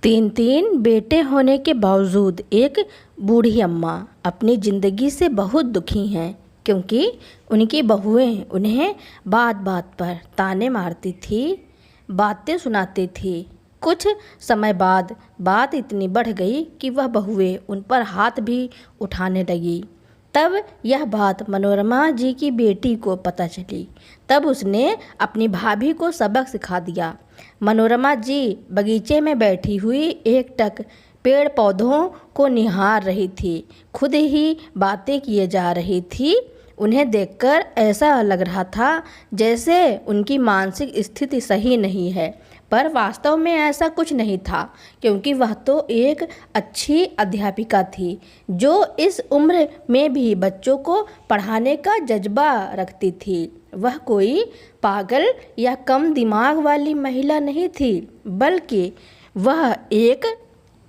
तीन तीन बेटे होने के बावजूद एक बूढ़ी अम्मा अपनी ज़िंदगी से बहुत दुखी हैं, क्योंकि उनकी बहुएं उन्हें बात बात पर ताने मारती थी, बातें सुनाती थी। कुछ समय बाद बात इतनी बढ़ गई कि वह बहुएं उन पर हाथ भी उठाने लगी। तब यह बात मनोरमा जी की बेटी को पता चली। तब उसने अपनी भाभी को सबक सिखा दिया। मनोरमा जी बगीचे में बैठी हुई एकटक पेड़ पौधों को निहार रही थी, खुद ही बातें किए जा रही थी। उन्हें देखकर ऐसा लग रहा था जैसे उनकी मानसिक स्थिति सही नहीं है, पर वास्तव में ऐसा कुछ नहीं था, क्योंकि वह तो एक अच्छी अध्यापिका थी जो इस उम्र में भी बच्चों को पढ़ाने का जज्बा रखती थी। वह कोई पागल या कम दिमाग वाली महिला नहीं थी, बल्कि वह एक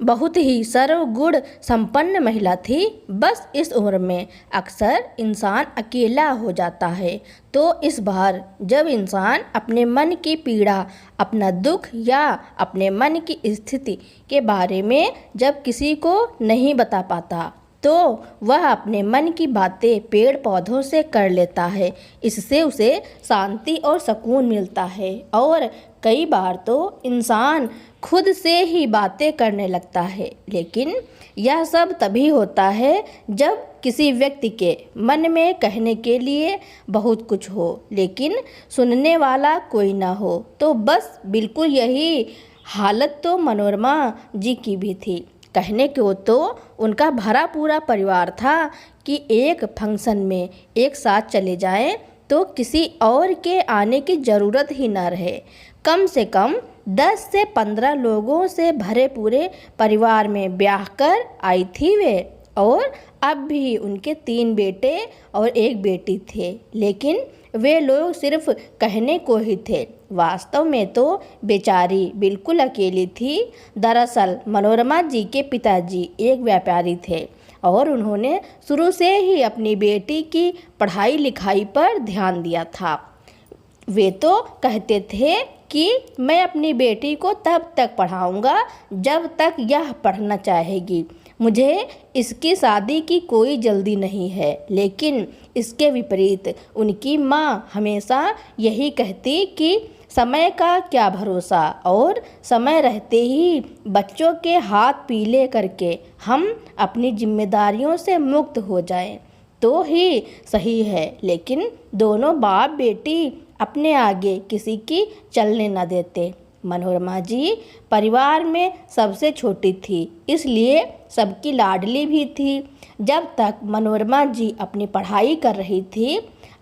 बहुत ही सर्वगुण संपन्न महिला थी। बस इस उम्र में अक्सर इंसान अकेला हो जाता है, तो इस बार जब इंसान अपने मन की पीड़ा, अपना दुख या अपने मन की स्थिति के बारे में जब किसी को नहीं बता पाता, तो वह अपने मन की बातें पेड़ पौधों से कर लेता है। इससे उसे शांति और सुकून मिलता है, और कई बार तो इंसान खुद से ही बातें करने लगता है। लेकिन यह सब तभी होता है जब किसी व्यक्ति के मन में कहने के लिए बहुत कुछ हो, लेकिन सुनने वाला कोई ना हो। तो बस बिल्कुल यही हालत तो मनोरमा जी की भी थी। कहने को तो उनका भरा पूरा परिवार था कि एक फंक्शन में एक साथ चले जाएं तो किसी और के आने की ज़रूरत ही ना रहे। कम से कम 10 से 15 लोगों से भरे पूरे परिवार में ब्याह कर आई थी वे, और अब भी उनके 3 बेटे और 1 बेटी थे। लेकिन वे लोग सिर्फ कहने को ही थे, वास्तव में तो बेचारी बिल्कुल अकेली थी। दरअसल मनोरमा जी के पिताजी एक व्यापारी थे, और उन्होंने शुरू से ही अपनी बेटी की पढ़ाई लिखाई पर ध्यान दिया था। वे तो कहते थे कि मैं अपनी बेटी को तब तक पढ़ाऊंगा जब तक यह पढ़ना चाहेगी। मुझे इसकी शादी की कोई जल्दी नहीं है। लेकिन इसके विपरीत उनकी माँ हमेशा यही कहती कि समय का क्या भरोसा, और समय रहते ही बच्चों के हाथ पीले करके हम अपनी जिम्मेदारियों से मुक्त हो जाएं तो ही सही है। लेकिन दोनों बाप बेटी अपने आगे किसी की चलने न देते। मनोरमा जी परिवार में सबसे छोटी थी, इसलिए सबकी लाडली भी थी। जब तक मनोरमा जी अपनी पढ़ाई कर रही थी,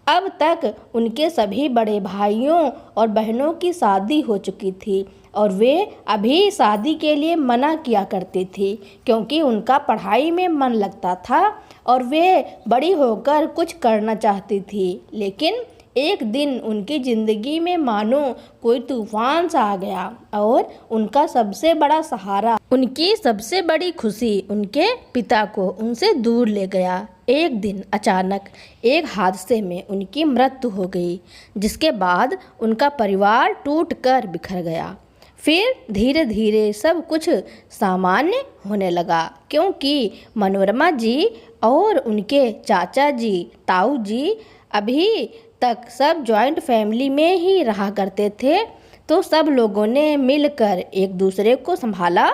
अब तक उनके सभी बड़े भाइयों और बहनों की शादी हो चुकी थी, और वे अभी शादी के लिए मना किया करती थी, क्योंकि उनका पढ़ाई में मन लगता था और वे बड़ी होकर कुछ करना चाहती थी। लेकिन एक दिन उनकी ज़िंदगी में मानो कोई तूफान सा आ गया, और उनका सबसे बड़ा सहारा, उनकी सबसे बड़ी खुशी उनके पिता को उनसे दूर ले गया। एक दिन अचानक एक हादसे में उनकी मृत्यु हो गई, जिसके बाद उनका परिवार टूटकर बिखर गया। फिर धीरे धीरे सब कुछ सामान्य होने लगा, क्योंकि मनोरमा जी और उनके चाचा जी, ताऊ जी अभी तक सब जॉइंट फैमिली में ही रहा करते थे। तो सब लोगों ने मिलकर एक दूसरे को संभाला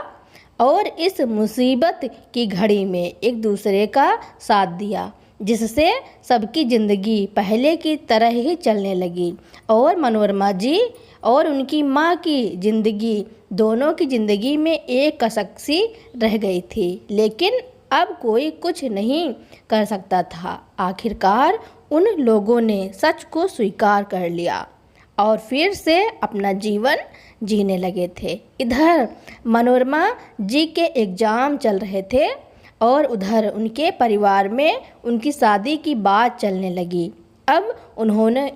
और इस मुसीबत की घड़ी में एक दूसरे का साथ दिया, जिससे सबकी ज़िंदगी पहले की तरह ही चलने लगी। और मनोरमा जी और उनकी माँ की ज़िंदगी, दोनों की ज़िंदगी में एक कसक सी रह गई थी। लेकिन अब कोई कुछ नहीं कर सकता था। आखिरकार उन लोगों ने सच को स्वीकार कर लिया और फिर से अपना जीवन जीने लगे थे। इधर मनोरमा जी के एग्ज़ाम चल रहे थे, और उधर उनके परिवार में उनकी शादी की बात चलने लगी। अब उन्होंने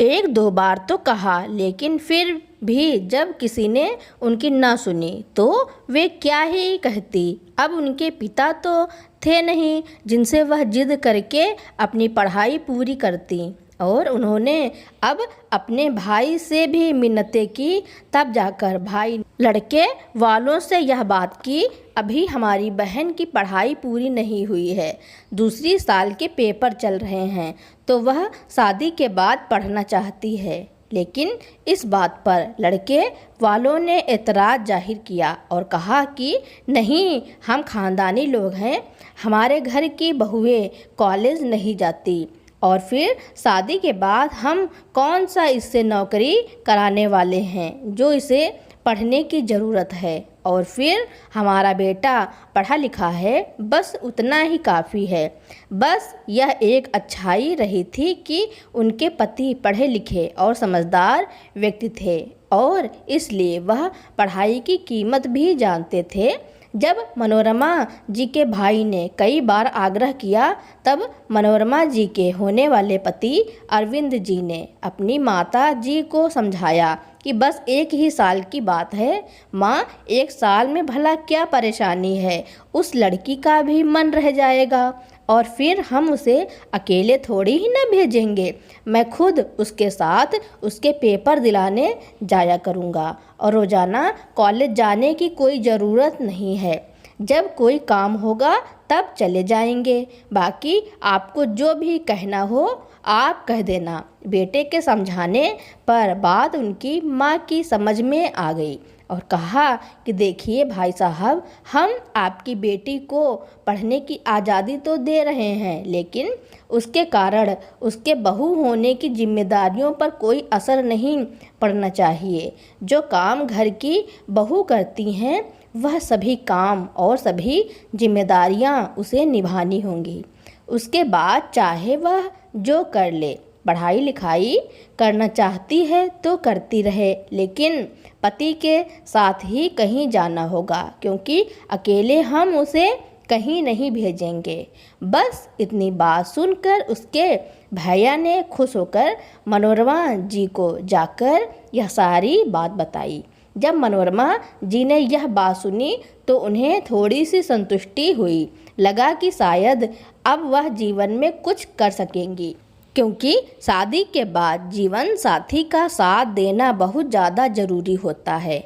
1-2 बार तो कहा, लेकिन फिर भी जब किसी ने उनकी ना सुनी तो वे क्या ही कहती। अब उनके पिता तो थे नहीं जिनसे वह जिद करके अपनी पढ़ाई पूरी करती। और उन्होंने अब अपने भाई से भी मिन्नतें की। तब जाकर भाई लड़के वालों से यह बात की, अभी हमारी बहन की पढ़ाई पूरी नहीं हुई है, दूसरी साल के पेपर चल रहे हैं, तो वह शादी के बाद पढ़ना चाहती है। लेकिन इस बात पर लड़के वालों ने एतराज़ जाहिर किया और कहा कि नहीं, हम ख़ानदानी लोग हैं, हमारे घर की बहुएं कॉलेज नहीं जाती, और फिर शादी के बाद हम कौन सा इससे नौकरी कराने वाले हैं जो इसे पढ़ने की ज़रूरत है, और फिर हमारा बेटा पढ़ा लिखा है, बस उतना ही काफ़ी है। बस यह एक अच्छाई रही थी कि उनके पति पढ़े लिखे और समझदार व्यक्ति थे, और इसलिए वह पढ़ाई की कीमत भी जानते थे। जब मनोरमा जी के भाई ने कई बार आग्रह किया, तब मनोरमा जी के होने वाले पति अरविंद जी ने अपनी माता जी को समझाया कि बस 1 ही साल की बात है माँ, 1 साल में भला क्या परेशानी है, उस लड़की का भी मन रह जाएगा, और फिर हम उसे अकेले थोड़ी ही न भेजेंगे, मैं खुद उसके साथ उसके पेपर दिलाने जाया करूँगा, और रोज़ाना कॉलेज जाने की कोई ज़रूरत नहीं है, जब कोई काम होगा तब चले जाएंगे, बाकी आपको जो भी कहना हो आप कह देना। बेटे के समझाने पर बात उनकी माँ की समझ में आ गई और कहा कि देखिए भाई साहब, हम आपकी बेटी को पढ़ने की आज़ादी तो दे रहे हैं, लेकिन उसके कारण उसके बहू होने की जिम्मेदारियों पर कोई असर नहीं पड़ना चाहिए। जो काम घर की बहू करती हैं वह सभी काम और सभी जिम्मेदारियां उसे निभानी होंगी। उसके बाद चाहे वह जो कर ले, पढ़ाई लिखाई करना चाहती है तो करती रहे, लेकिन पति के साथ ही कहीं जाना होगा, क्योंकि अकेले हम उसे कहीं नहीं भेजेंगे। बस इतनी बात सुनकर उसके भैया ने खुश होकर मनोरमा जी को जाकर यह सारी बात बताई। जब मनोरमा जी ने यह बात सुनी तो उन्हें थोड़ी सी संतुष्टि हुई, लगा कि शायद अब वह जीवन में कुछ कर सकेंगी, क्योंकि शादी के बाद जीवन साथी का साथ देना बहुत ज़्यादा ज़रूरी होता है।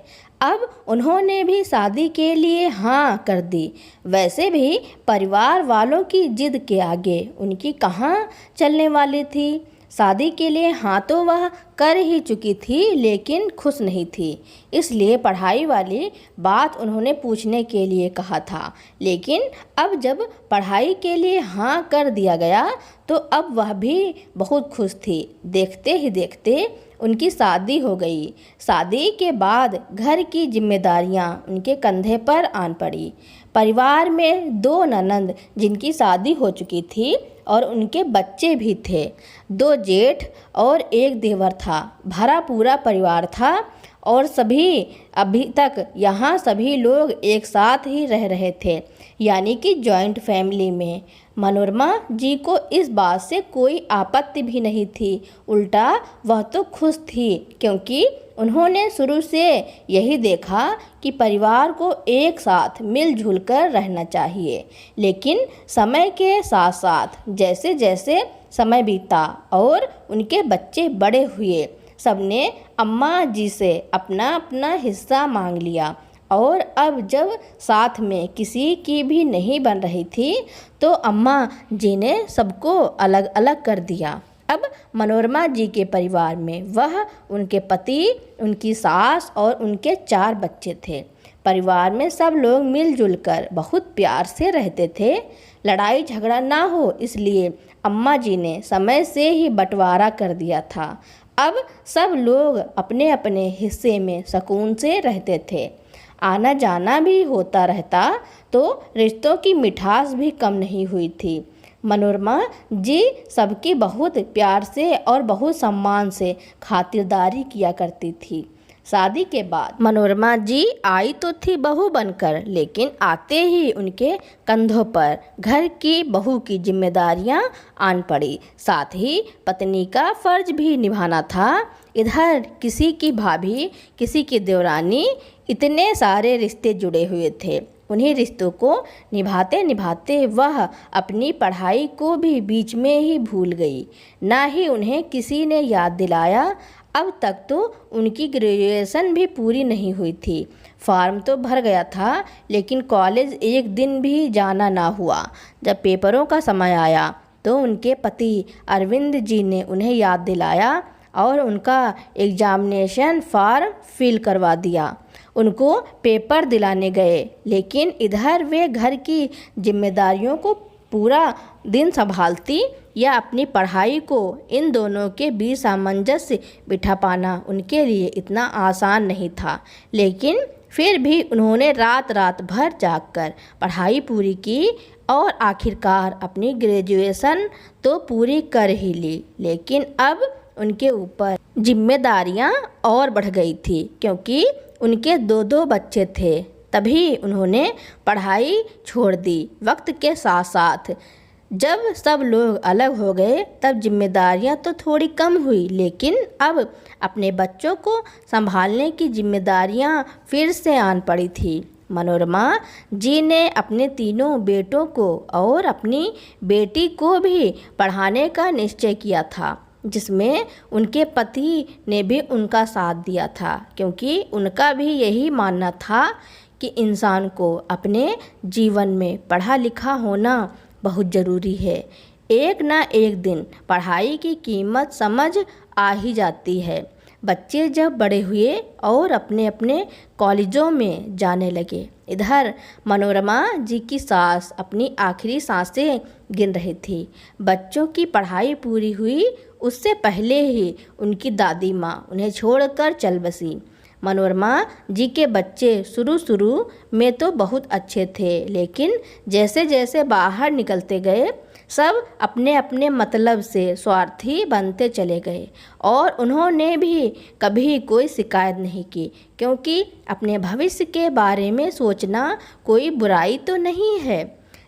अब उन्होंने भी शादी के लिए हाँ कर दी। वैसे भी परिवार वालों की जिद के आगे उनकी कहाँ चलने वाली थी। शादी के लिए हाँ तो वह कर ही चुकी थी, लेकिन खुश नहीं थी, इसलिए पढ़ाई वाली बात उन्होंने पूछने के लिए कहा था। लेकिन अब जब पढ़ाई के लिए हाँ कर दिया गया तो अब वह भी बहुत खुश थी। देखते ही देखते उनकी शादी हो गई। शादी के बाद घर की जिम्मेदारियां उनके कंधे पर आन पड़ी। परिवार में 2 ननंद जिनकी शादी हो चुकी थी और उनके बच्चे भी थे, 2 जेठ और 1 देवर था। भरा पूरा परिवार था और अभी तक यहाँ सभी लोग एक साथ ही रह रहे थे, यानी कि जॉइंट फैमिली में। मनोरमा जी को इस बात से कोई आपत्ति भी नहीं थी, उल्टा वह तो खुश थी, क्योंकि उन्होंने शुरू से यही देखा कि परिवार को एक साथ मिलजुल कर रहना चाहिए। लेकिन समय के साथ साथ जैसे जैसे समय बीता और उनके बच्चे बड़े हुए, सबने अम्मा जी से अपना अपना हिस्सा मांग लिया, और अब जब साथ में किसी की भी नहीं बन रही थी तो अम्मा जी ने सबको अलग अलग कर दिया। अब मनोरमा जी के परिवार में वह, उनके पति, उनकी सास और उनके 4 बच्चे थे। परिवार में सब लोग मिलजुल कर बहुत प्यार से रहते थे। लड़ाई झगड़ा ना हो इसलिए अम्मा जी ने समय से ही बंटवारा कर दिया था। अब सब लोग अपने अपने हिस्से में सुकून से रहते थे। आना जाना भी होता रहता तो रिश्तों की मिठास भी कम नहीं हुई थी। मनोरमा जी सबकी बहुत प्यार से और बहुत सम्मान से खातिरदारी किया करती थी। शादी के बाद मनोरमा जी आई तो थी बहू बनकर, लेकिन आते ही उनके कंधों पर घर की बहू की जिम्मेदारियां आन पड़ी। साथ ही पत्नी का फर्ज भी निभाना था। इधर किसी की भाभी, किसी की देवरानी, इतने सारे रिश्ते जुड़े हुए थे। उन्हीं रिश्तों को निभाते निभाते वह अपनी पढ़ाई को भी बीच में ही भूल गई। ना ही उन्हें किसी ने याद दिलाया। अब तक तो उनकी ग्रेजुएशन भी पूरी नहीं हुई थी। फॉर्म तो भर गया था, लेकिन कॉलेज एक दिन भी जाना ना हुआ। जब पेपरों का समय आया तो उनके पति अरविंद जी ने उन्हें याद दिलाया और उनका एग्जामिनेशन फॉर्म फिल करवा दिया। उनको पेपर दिलाने गए, लेकिन इधर वे घर की जिम्मेदारियों को पूरा दिन संभालती या अपनी पढ़ाई को, इन दोनों के बीच सामंजस्य बिठा पाना उनके लिए इतना आसान नहीं था। लेकिन फिर भी उन्होंने रात रात भर जागकर पढ़ाई पूरी की और आखिरकार अपनी ग्रेजुएशन तो पूरी कर ही ली। लेकिन अब उनके ऊपर जिम्मेदारियां और बढ़ गई थी, क्योंकि उनके दो बच्चे थे। तभी उन्होंने पढ़ाई छोड़ दी। वक्त के साथ साथ जब सब लोग अलग हो गए तब जिम्मेदारियां तो थोड़ी कम हुई, लेकिन अब अपने बच्चों को संभालने की जिम्मेदारियां फिर से आन पड़ी थी। मनोरमा जी ने अपने तीनों बेटों को और अपनी बेटी को भी पढ़ाने का निश्चय किया था, जिसमें उनके पति ने भी उनका साथ दिया था, क्योंकि उनका भी यही मानना था कि इंसान को अपने जीवन में पढ़ा लिखा होना बहुत ज़रूरी है। एक ना एक दिन पढ़ाई की कीमत समझ आ ही जाती है। बच्चे जब बड़े हुए और अपने अपने कॉलेजों में जाने लगे, इधर मनोरमा जी की सास अपनी आखिरी सांसें गिन रही थी। बच्चों की पढ़ाई पूरी हुई उससे पहले ही उनकी दादी माँ उन्हें छोड़कर चल बसी। मनोरमा जी के बच्चे शुरू में तो बहुत अच्छे थे, लेकिन जैसे जैसे बाहर निकलते गए सब अपने अपने मतलब से स्वार्थी बनते चले गए और उन्होंने भी कभी कोई शिकायत नहीं की, क्योंकि अपने भविष्य के बारे में सोचना कोई बुराई तो नहीं है।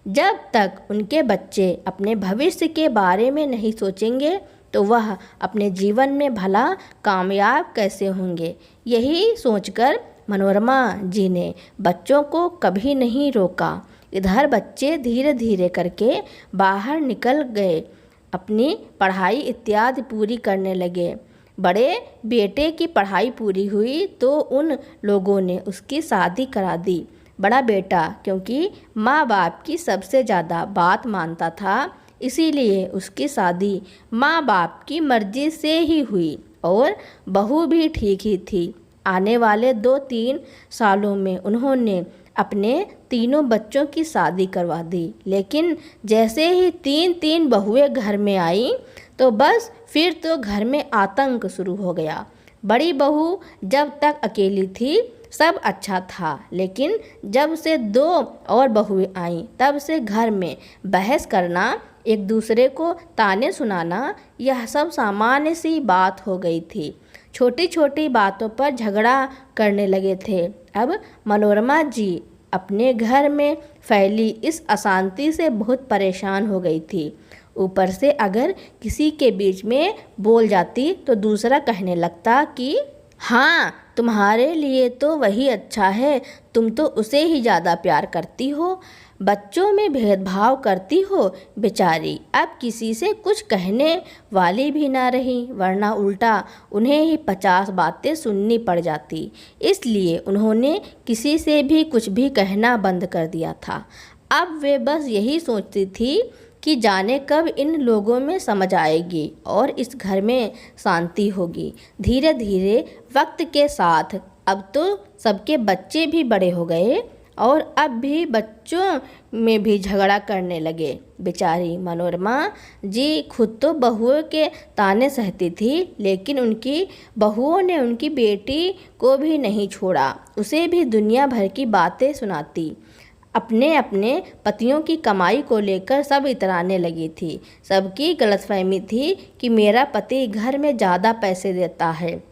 जब तक उनके बच्चे अपने भविष्य के बारे में नहीं सोचेंगे तो वह अपने जीवन में भला कामयाब कैसे होंगे। यही सोचकर मनोरमा जी ने बच्चों को कभी नहीं रोका। इधर बच्चे धीरे धीरे करके बाहर निकल गए, अपनी पढ़ाई इत्यादि पूरी करने लगे। बड़े बेटे की पढ़ाई पूरी हुई तो उन लोगों ने उसकी शादी करा दी। बड़ा बेटा क्योंकि माँ बाप की सबसे ज़्यादा बात मानता था, इसीलिए उसकी शादी माँ बाप की मर्जी से ही हुई और बहू भी ठीक ही थी। आने वाले 2-3 सालों में उन्होंने अपने तीनों बच्चों की शादी करवा दी। लेकिन जैसे ही 3 बहुएं घर में आई तो बस फिर तो घर में आतंक शुरू हो गया। बड़ी बहू जब तक अकेली थी सब अच्छा था, लेकिन जब से 2 और बहुएं आईं तब से घर में बहस करना, एक दूसरे को ताने सुनाना, यह सब सामान्य सी बात हो गई थी। छोटी छोटी बातों पर झगड़ा करने लगे थे। अब मनोरमा जी अपने घर में फैली इस अशांति से बहुत परेशान हो गई थी। ऊपर से अगर किसी के बीच में बोल जाती तो दूसरा कहने लगता कि हाँ, तुम्हारे लिए तो वही अच्छा है, तुम तो उसे ही ज़्यादा प्यार करती हो, बच्चों में भेदभाव करती हो। बेचारी अब किसी से कुछ कहने वाली भी ना रही, वरना उल्टा उन्हें ही 50 बातें सुननी पड़ जाती। इसलिए उन्होंने किसी से भी कुछ भी कहना बंद कर दिया था। अब वे बस यही सोचती थी कि जाने कब इन लोगों में समझ आएगी और इस घर में शांति होगी। धीरे धीरे वक्त के साथ अब तो सबके बच्चे भी बड़े हो गए और अब भी बच्चों में भी झगड़ा करने लगे। बेचारी मनोरमा जी खुद तो बहुओं के ताने सहती थी, लेकिन उनकी बहुओं ने उनकी बेटी को भी नहीं छोड़ा, उसे भी दुनिया भर की बातें सुनाती। अपने अपने पतियों की कमाई को लेकर सब इतराने लगी थी। सबकी गलतफहमी थी कि मेरा पति घर में ज़्यादा पैसे देता है।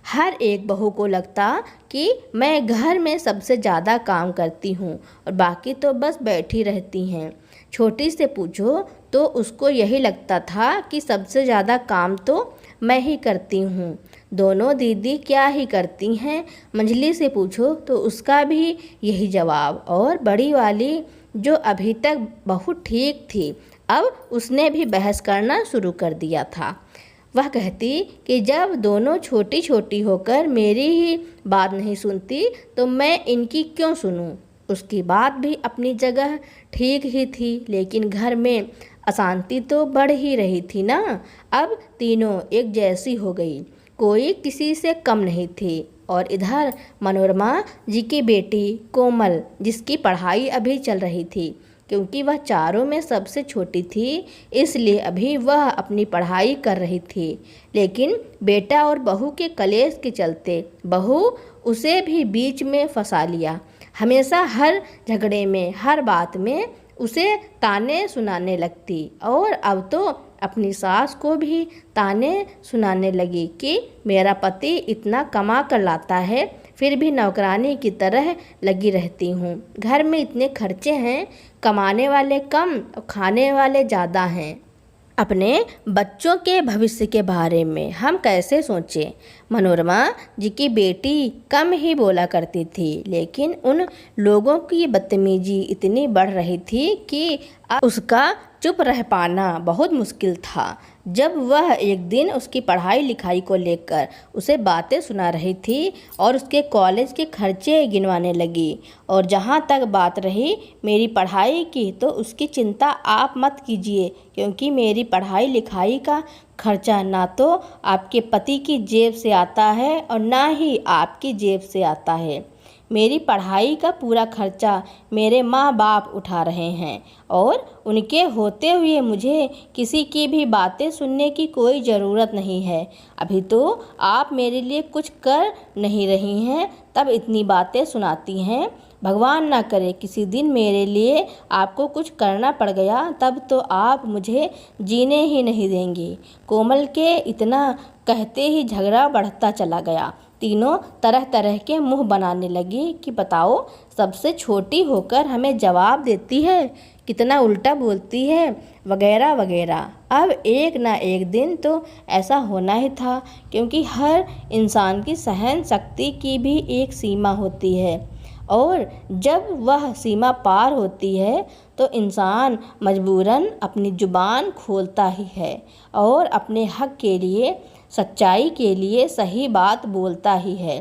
हर एक बहू को लगता कि मैं घर में सबसे ज़्यादा काम करती हूँ और बाकी तो बस बैठी रहती हैं। छोटी से पूछो तो उसको यही लगता था कि सबसे ज़्यादा काम तो मैं ही करती हूँ। दोनों दीदी क्या ही करती हैं, मंझली से पूछो तो उसका भी यही जवाब। और बड़ी वाली जो अभी तक बहुत ठीक थी, अब उसने भी बहस करना शुरू कर दिया था। वह कहती कि जब दोनों छोटी छोटी होकर मेरी ही बात नहीं सुनती तो मैं इनकी क्यों सुनूं। उसकी बात भी अपनी जगह ठीक ही थी, लेकिन घर में अशांति तो बढ़ ही रही थी ना। अब तीनों एक जैसी हो गई, कोई किसी से कम नहीं थी। और इधर मनोरमा जी की बेटी कोमल, जिसकी पढ़ाई अभी चल रही थी, क्योंकि वह चारों में सबसे छोटी थी, इसलिए अभी वह अपनी पढ़ाई कर रही थी। लेकिन बेटा और बहू के कलेश के चलते बहू उसे भी बीच में फंसा लिया। हमेशा हर झगड़े में, हर बात में उसे ताने सुनाने लगती, और अब तो अपनी सास को भी ताने सुनाने लगी कि मेरा पति इतना कमा कर लाता है, फिर भी नौकरानी की तरह लगी रहती हूँ। घर में इतने खर्चे हैं, कमाने वाले कम और खाने वाले ज़्यादा हैं। अपने बच्चों के भविष्य के बारे में हम कैसे सोचें। मनोरमा जी की बेटी कम ही बोला करती थी, लेकिन उन लोगों की बदतमीजी इतनी बढ़ रही थी कि अब उसका चुप रह पाना बहुत मुश्किल था। जब वह एक दिन उसकी पढ़ाई लिखाई को लेकर उसे बातें सुना रही थी और उसके कॉलेज के खर्चे गिनवाने लगी, और जहाँ तक बात रही मेरी पढ़ाई की, तो उसकी चिंता आप मत कीजिए, क्योंकि मेरी पढ़ाई लिखाई का खर्चा ना तो आपके पति की जेब से आता है और ना ही आपकी जेब से आता है। मेरी पढ़ाई का पूरा खर्चा मेरे माँ बाप उठा रहे हैं, और उनके होते हुए मुझे किसी की भी बातें सुनने की कोई ज़रूरत नहीं है। अभी तो आप मेरे लिए कुछ कर नहीं रही हैं, तब इतनी बातें सुनाती हैं। भगवान ना करे किसी दिन मेरे लिए आपको कुछ करना पड़ गया, तब तो आप मुझे जीने ही नहीं देंगी। कोमल के इतना कहते ही झगड़ा बढ़ता चला गया। तीनों तरह तरह के मुंह बनाने लगी कि बताओ, सबसे छोटी होकर हमें जवाब देती है, कितना उल्टा बोलती है, वगैरह वगैरह। अब एक ना एक दिन तो ऐसा होना ही था, क्योंकि हर इंसान की सहन शक्ति की भी एक सीमा होती है, और जब वह सीमा पार होती है तो इंसान मजबूरन अपनी जुबान खोलता ही है और अपने हक के लिए, सच्चाई के लिए सही बात बोलता ही है।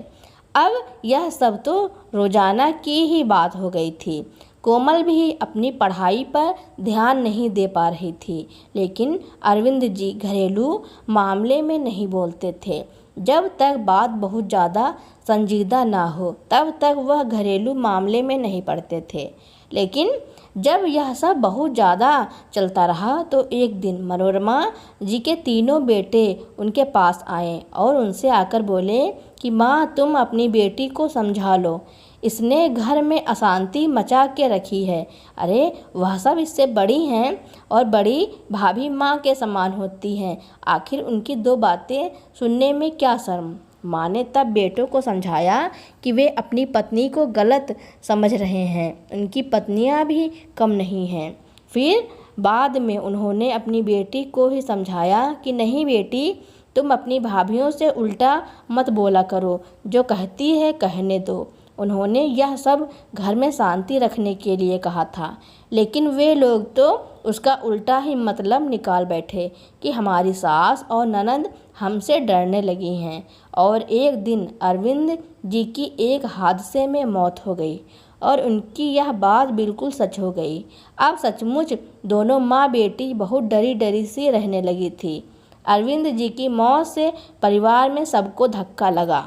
अब यह सब तो रोज़ाना की ही बात हो गई थी। कोमल भी अपनी पढ़ाई पर ध्यान नहीं दे पा रही थी, लेकिन अरविंद जी घरेलू मामले में नहीं बोलते थे। जब तक बात बहुत ज़्यादा संजीदा ना हो तब तक वह घरेलू मामले में नहीं पड़ते थे। लेकिन जब यह सब बहुत ज़्यादा चलता रहा तो एक दिन मनोरमा जी के तीनों बेटे उनके पास आए और उनसे आकर बोले कि माँ, तुम अपनी बेटी को समझा लो, इसने घर में अशांति मचा के रखी है। अरे वह सब इससे बड़ी हैं और बड़ी भाभी माँ के समान होती हैं, आखिर उनकी दो बातें सुनने में क्या शर्म। माँ ने तब बेटों को समझाया कि वे अपनी पत्नी को गलत समझ रहे हैं, उनकी पत्नियाँ भी कम नहीं हैं। फिर बाद में उन्होंने अपनी बेटी को ही समझाया कि नहीं बेटी, तुम अपनी भाभीयों से उल्टा मत बोला करो, जो कहती है कहने दो। उन्होंने यह सब घर में शांति रखने के लिए कहा था, लेकिन वे लोग तो उसका उल्टा ही मतलब निकाल बैठे कि हमारी सास और ननद हमसे डरने लगी हैं। और एक दिन अरविंद जी की एक हादसे में मौत हो गई और उनकी यह बात बिल्कुल सच हो गई। अब सचमुच दोनों माँ बेटी बहुत डरी डरी सी रहने लगी थी। अरविंद जी की मौत से परिवार में सबको धक्का लगा,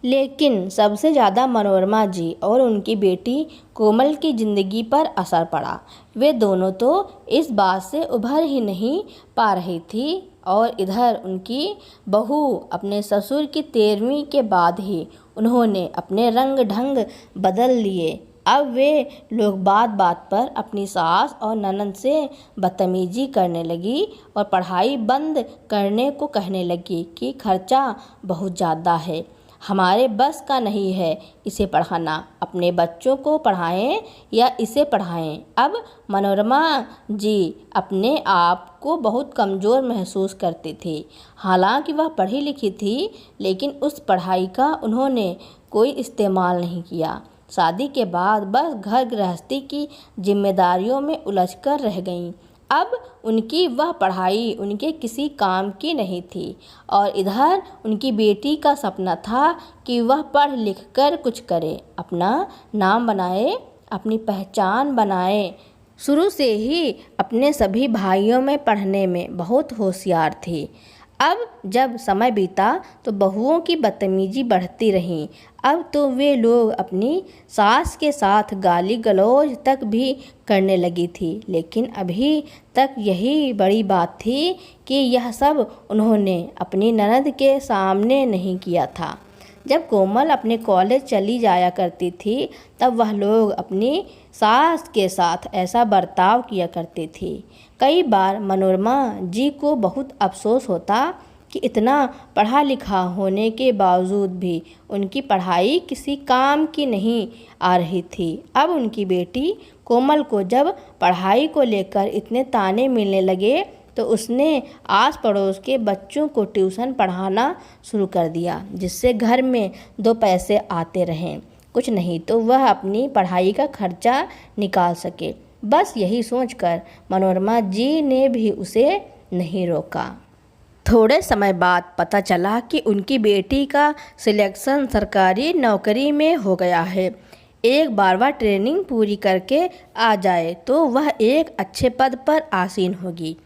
लेकिन सबसे ज़्यादा मनोरमा जी और उनकी बेटी कोमल की ज़िंदगी पर असर पड़ा। वे दोनों तो इस बात से उभर ही नहीं पा रही थी, और इधर उनकी बहू अपने ससुर की 13वीं के बाद ही उन्होंने अपने रंग ढंग बदल लिए। अब वे लोग बात बात पर अपनी सास और ननद से बदतमीजी करने लगी और पढ़ाई बंद करने को कहने लगी कि खर्चा बहुत ज़्यादा है, हमारे बस का नहीं है इसे पढ़ाना, अपने बच्चों को पढ़ाएं या इसे पढ़ाएं। अब मनोरमा जी अपने आप को बहुत कमज़ोर महसूस करती थी। हालांकि वह पढ़ी लिखी थी, लेकिन उस पढ़ाई का उन्होंने कोई इस्तेमाल नहीं किया। शादी के बाद बस घर गृहस्थी की जिम्मेदारियों में उलझकर रह गईं। अब उनकी वह पढ़ाई उनके किसी काम की नहीं थी, और इधर उनकी बेटी का सपना था कि वह पढ़ लिख कर कुछ करे, अपना नाम बनाए, अपनी पहचान बनाए। शुरू से ही अपने सभी भाइयों में पढ़ने में बहुत होशियार थी। अब जब समय बीता तो बहुओं की बदतमीजी बढ़ती रही। अब तो वे लोग अपनी सास के साथ गाली गलौज तक भी करने लगी थी, लेकिन अभी तक यही बड़ी बात थी कि यह सब उन्होंने अपनी ननद के सामने नहीं किया था। जब कोमल अपने कॉलेज चली जाया करती थी, तब वह लोग अपनी सास के साथ ऐसा बर्ताव किया करती थी। कई बार मनोरमा जी को बहुत अफसोस होता कि इतना पढ़ा लिखा होने के बावजूद भी उनकी पढ़ाई किसी काम की नहीं आ रही थी। अब उनकी बेटी कोमल को जब पढ़ाई को लेकर इतने ताने मिलने लगे, तो उसने आस पड़ोस के बच्चों को ट्यूशन पढ़ाना शुरू कर दिया, जिससे घर में दो पैसे आते रहें, कुछ नहीं तो वह अपनी पढ़ाई का खर्चा निकाल सके। बस यही सोचकर मनोरमा जी ने भी उसे नहीं रोका। थोड़े समय बाद पता चला कि उनकी बेटी का सिलेक्शन सरकारी नौकरी में हो गया है। एक बार वह ट्रेनिंग पूरी करके आ जाए तो वह एक अच्छे पद पर आसीन होगी।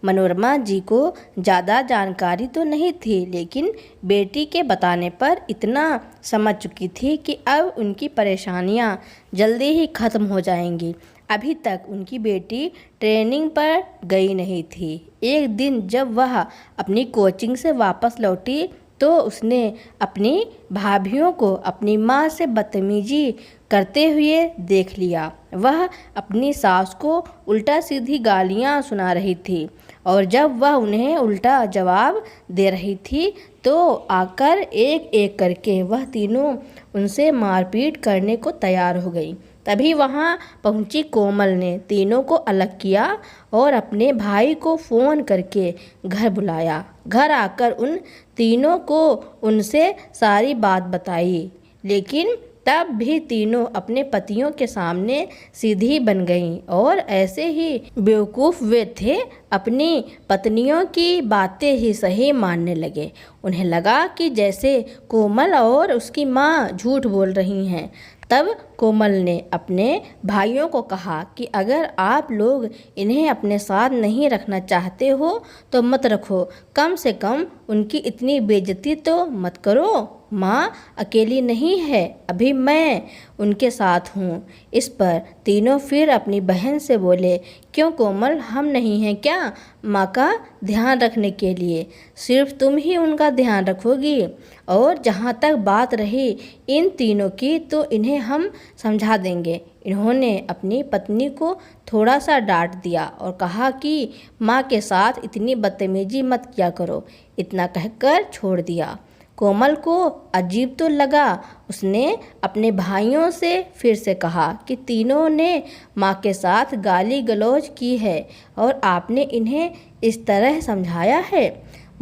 मनोरमा जी को ज़्यादा जानकारी तो नहीं थी, लेकिन बेटी के बताने पर इतना समझ चुकी थी कि अब उनकी परेशानियां जल्दी ही ख़त्म हो जाएंगी। अभी तक उनकी बेटी ट्रेनिंग पर गई नहीं थी। एक दिन जब वह अपनी कोचिंग से वापस लौटी तो उसने अपनी भाभियों को अपनी माँ से बदतमीजी करते हुए देख लिया। वह अपनी सास को उल्टा सीधी गालियाँ सुना रही थी, और जब वह उन्हें उल्टा जवाब दे रही थी तो आकर एक एक करके वह तीनों उनसे मारपीट करने को तैयार हो गई। तभी वहां पहुंची कोमल ने तीनों को अलग किया और अपने भाई को फ़ोन करके घर बुलाया। घर आकर उन तीनों को उनसे सारी बात बताई, लेकिन तब भी तीनों अपने पतियों के सामने सीधी बन गईं और ऐसे ही बेवकूफ़ वे थे, अपनी पत्नियों की बातें ही सही मानने लगे। उन्हें लगा कि जैसे कोमल और उसकी माँ झूठ बोल रही हैं। तब कोमल ने अपने भाइयों को कहा कि अगर आप लोग इन्हें अपने साथ नहीं रखना चाहते हो तो मत रखो, कम से कम उनकी इतनी बेइज्जती तो मत करो। माँ अकेली नहीं है, अभी मैं उनके साथ हूँ। इस पर तीनों फिर अपनी बहन से बोले, क्यों कोमल, हम नहीं हैं क्या माँ का ध्यान रखने के लिए? सिर्फ तुम ही उनका ध्यान रखोगी। और जहाँ तक बात रही इन तीनों की, तो इन्हें हम समझा देंगे। इन्होंने अपनी पत्नी को थोड़ा सा डांट दिया और कहा कि माँ के साथ इतनी बदतमीजी मत किया करो। इतना कहकर छोड़ दिया। कोमल को अजीब तो लगा। उसने अपने भाइयों से फिर से कहा कि तीनों ने माँ के साथ गाली गलौज की है और आपने इन्हें इस तरह समझाया है।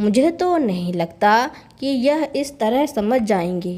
मुझे तो नहीं लगता कि यह इस तरह समझ जाएंगी,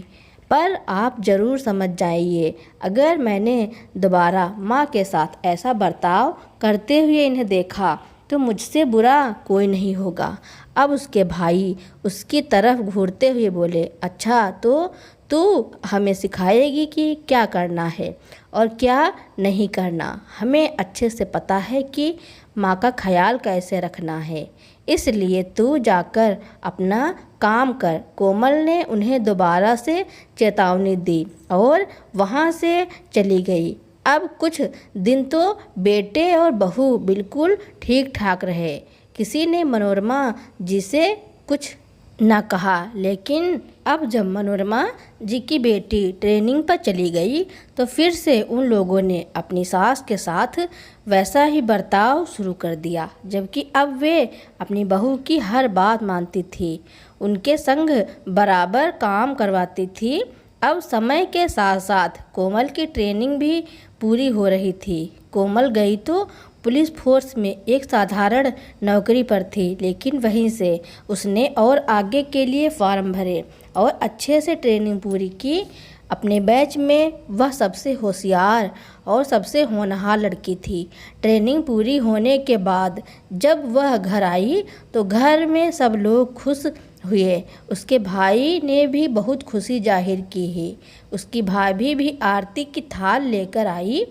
पर आप ज़रूर समझ जाइए। अगर मैंने दोबारा माँ के साथ ऐसा बर्ताव करते हुए इन्हें देखा तो मुझसे बुरा कोई नहीं होगा। अब उसके भाई उसकी तरफ घूरते हुए बोले, अच्छा तो तू हमें सिखाएगी कि क्या करना है और क्या नहीं करना। हमें अच्छे से पता है कि माँ का ख्याल कैसे रखना है, इसलिए तू जाकर अपना काम कर। कोमल ने उन्हें दोबारा से चेतावनी दी और वहाँ से चली गई। अब कुछ दिन तो बेटे और बहू बिल्कुल ठीक ठाक रहे। किसी ने मनोरमा जी से कुछ न कहा, लेकिन अब जब मनोरमा जी की बेटी ट्रेनिंग पर चली गई तो फिर से उन लोगों ने अपनी सास के साथ वैसा ही बर्ताव शुरू कर दिया, जबकि अब वे अपनी बहू की हर बात मानती थी, उनके संग बराबर काम करवाती थी। अब समय के साथ साथ कोमल की ट्रेनिंग भी पूरी हो रही थी। कोमल गई तो पुलिस फोर्स में एक साधारण नौकरी पर थी, लेकिन वहीं से उसने और आगे के लिए फॉर्म भरे और अच्छे से ट्रेनिंग पूरी की। अपने बैच में वह सबसे होशियार और सबसे होनहार लड़की थी। ट्रेनिंग पूरी होने के बाद जब वह घर आई तो घर में सब लोग खुश हुए। उसके भाई ने भी बहुत खुशी जाहिर की है। उसकी भाभी भी आरती की थाल लेकर आई।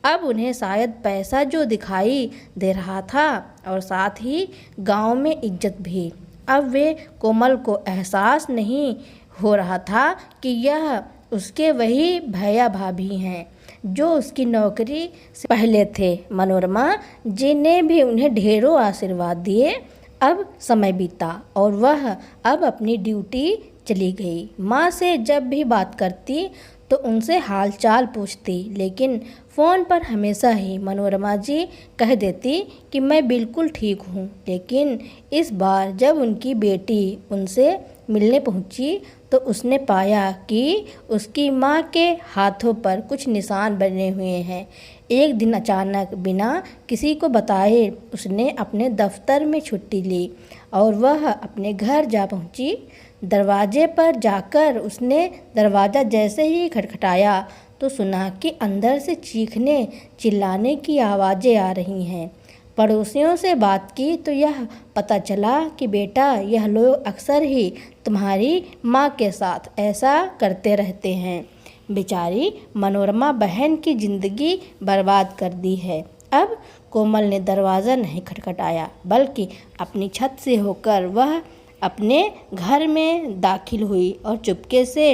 अब उन्हें शायद पैसा जो दिखाई दे रहा था और साथ ही गांव में इज्जत भी। अब वे कोमल को एहसास नहीं हो रहा था कि यह उसके वही भैया भाभी हैं जो उसकी नौकरी से पहले थे। मनोरमा जी ने भी उन्हें ढेरों आशीर्वाद दिए। अब समय बीता और वह अब अपनी ड्यूटी चली गई। माँ से जब भी बात करती तो उनसे हालचाल पूछती, लेकिन फ़ोन पर हमेशा ही मनोरमा जी कह देती कि मैं बिल्कुल ठीक हूँ। लेकिन इस बार जब उनकी बेटी उनसे मिलने पहुँची तो उसने पाया कि उसकी माँ के हाथों पर कुछ निशान बने हुए हैं। एक दिन अचानक बिना किसी को बताए उसने अपने दफ्तर में छुट्टी ली और वह अपने घर जा पहुँची। दरवाजे पर जाकर उसने दरवाज़ा जैसे ही खटखटाया तो सुना कि अंदर से चीखने चिल्लाने की आवाज़ें आ रही हैं। पड़ोसियों से बात की तो यह पता चला कि बेटा, यह लोग अक्सर ही तुम्हारी माँ के साथ ऐसा करते रहते हैं। बेचारी मनोरमा बहन की ज़िंदगी बर्बाद कर दी है। अब कोमल ने दरवाज़ा नहीं खटखटाया, बल्कि अपनी छत से होकर वह अपने घर में दाखिल हुई और चुपके से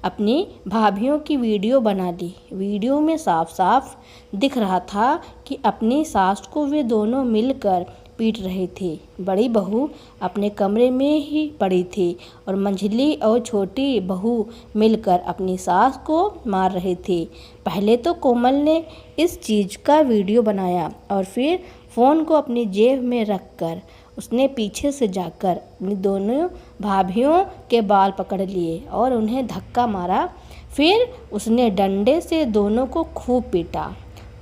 अपनी भाभीयों की वीडियो बना ली। वीडियो में साफ साफ दिख रहा था कि अपनी सास को वे दोनों मिलकर पीट रही थी। बड़ी बहू अपने कमरे में ही पड़ी थी और मंझली और छोटी बहू मिलकर अपनी सास को मार रही थी। पहले तो कोमल ने इस चीज़ का वीडियो बनाया और फिर फ़ोन को अपनी जेब में रखकर उसने पीछे से जाकर अपनी दोनों भाभीयों के बाल पकड़ लिए और उन्हें धक्का मारा। फिर उसने डंडे से दोनों को खूब पीटा।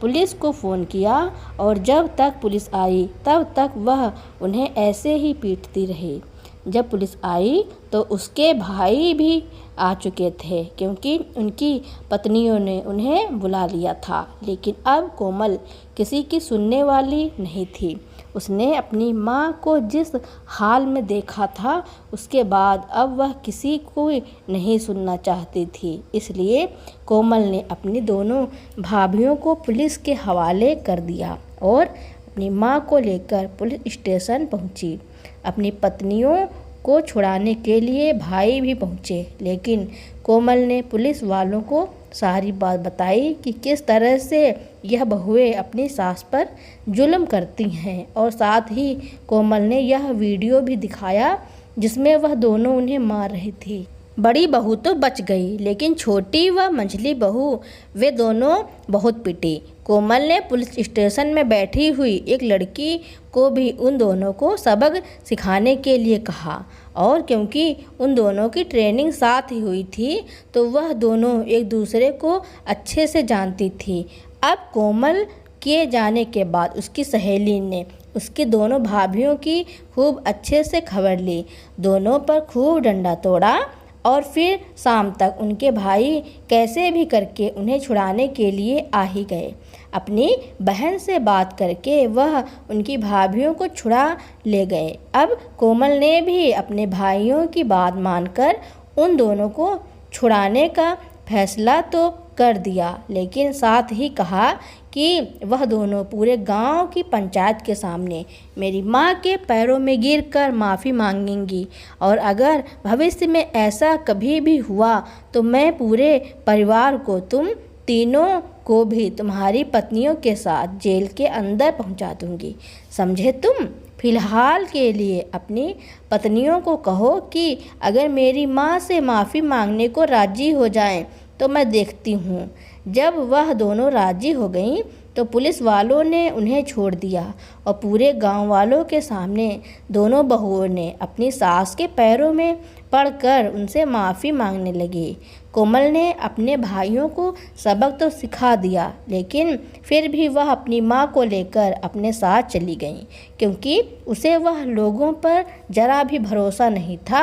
पुलिस को फ़ोन किया और जब तक पुलिस आई तब तक वह उन्हें ऐसे ही पीटती रही। जब पुलिस आई तो उसके भाई भी आ चुके थे, क्योंकि उनकी पत्नियों ने उन्हें बुला लिया था। लेकिन अब कोमल किसी की सुनने वाली नहीं थी। उसने अपनी माँ को जिस हाल में देखा था उसके बाद अब वह किसी को नहीं सुनना चाहती थी। इसलिए कोमल ने अपनी दोनों भाभीयों को पुलिस के हवाले कर दिया और अपनी माँ को लेकर पुलिस स्टेशन पहुँची। अपनी पत्नियों को छुड़ाने के लिए भाई भी पहुँचे, लेकिन कोमल ने पुलिस वालों को सारी बात बताई कि किस तरह से यह बहुएं अपनी सास पर जुल्म करती हैं और साथ ही कोमल ने यह वीडियो भी दिखाया जिसमें वह दोनों उन्हें मार रही थी। बड़ी बहू तो बच गई, लेकिन छोटी व मंझली बहू वे दोनों बहुत पिटी। कोमल ने पुलिस स्टेशन में बैठी हुई एक लड़की को भी उन दोनों को सबक सिखाने के लिए कहा और क्योंकि उन दोनों की ट्रेनिंग साथ ही हुई थी तो वह दोनों एक दूसरे को अच्छे से जानती थी। अब कोमल के जाने के बाद उसकी सहेली ने उसकी दोनों भाभीयों की खूब अच्छे से खबर ली, दोनों पर खूब डंडा तोड़ा और फिर शाम तक उनके भाई कैसे भी करके उन्हें छुड़ाने के लिए आ ही गए। अपनी बहन से बात करके वह उनकी भाभीयों को छुड़ा ले गए। अब कोमल ने भी अपने भाइयों की बात मानकर उन दोनों को छुड़ाने का फैसला तो कर दिया, लेकिन साथ ही कहा कि वह दोनों पूरे गांव की पंचायत के सामने मेरी माँ के पैरों में गिरकर माफ़ी मांगेंगी और अगर भविष्य में ऐसा कभी भी हुआ तो मैं पूरे परिवार को, तुम तीनों को भी तुम्हारी पत्नियों के साथ जेल के अंदर पहुंचा दूंगी। समझे तुम? फिलहाल के लिए अपनी पत्नियों को कहो कि अगर मेरी माँ से माफ़ी मांगने को राज़ी हो जाएं तो मैं देखती हूँ। जब वह दोनों राज़ी हो गईं तो पुलिस वालों ने उन्हें छोड़ दिया और पूरे गांव वालों के सामने दोनों बहुओं ने अपनी सास के पैरों में पड़कर उनसे माफ़ी मांगने लगी। कोमल ने अपने भाइयों को सबक तो सिखा दिया, लेकिन फिर भी वह अपनी माँ को लेकर अपने साथ चली गई, क्योंकि उसे वह लोगों पर जरा भी भरोसा नहीं था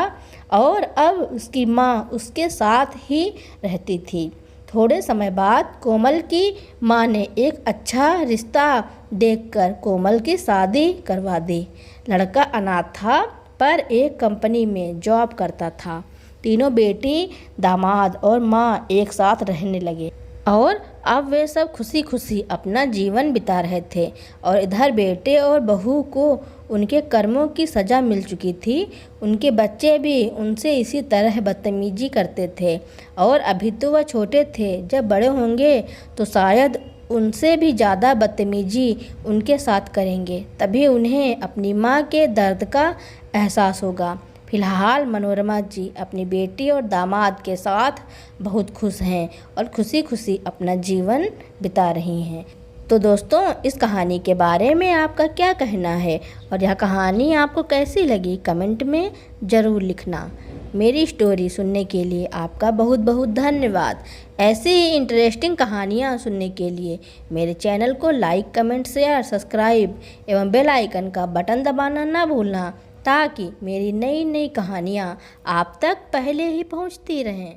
और अब उसकी माँ उसके साथ ही रहती थी। थोड़े समय बाद कोमल की माँ ने एक अच्छा रिश्ता देखकर कोमल की शादी करवा दी। लड़का अनाथ था पर एक कंपनी में जॉब करता था। तीनों बेटी, दामाद और माँ एक साथ रहने लगे और अब वे सब खुशी खुशी अपना जीवन बिता रहे थे। और इधर बेटे और बहू को उनके कर्मों की सज़ा मिल चुकी थी। उनके बच्चे भी उनसे इसी तरह बदतमीजी करते थे और अभी तो वह छोटे थे, जब बड़े होंगे तो शायद उनसे भी ज़्यादा बदतमीजी उनके साथ करेंगे। तभी उन्हें अपनी माँ के दर्द का एहसास होगा। फिलहाल मनोरमा जी अपनी बेटी और दामाद के साथ बहुत खुश हैं और खुशी खुशी अपना जीवन बिता रही हैं। तो दोस्तों, इस कहानी के बारे में आपका क्या कहना है और यह कहानी आपको कैसी लगी कमेंट में ज़रूर लिखना। मेरी स्टोरी सुनने के लिए आपका बहुत बहुत धन्यवाद। ऐसे ही इंटरेस्टिंग कहानियाँ सुनने के लिए मेरे चैनल को लाइक, कमेंट, शेयर, सब्सक्राइब एवं बेल आइकन का बटन दबाना ना भूलना, ताकि मेरी नई नई कहानियाँ आप तक पहले ही पहुँचती रहें।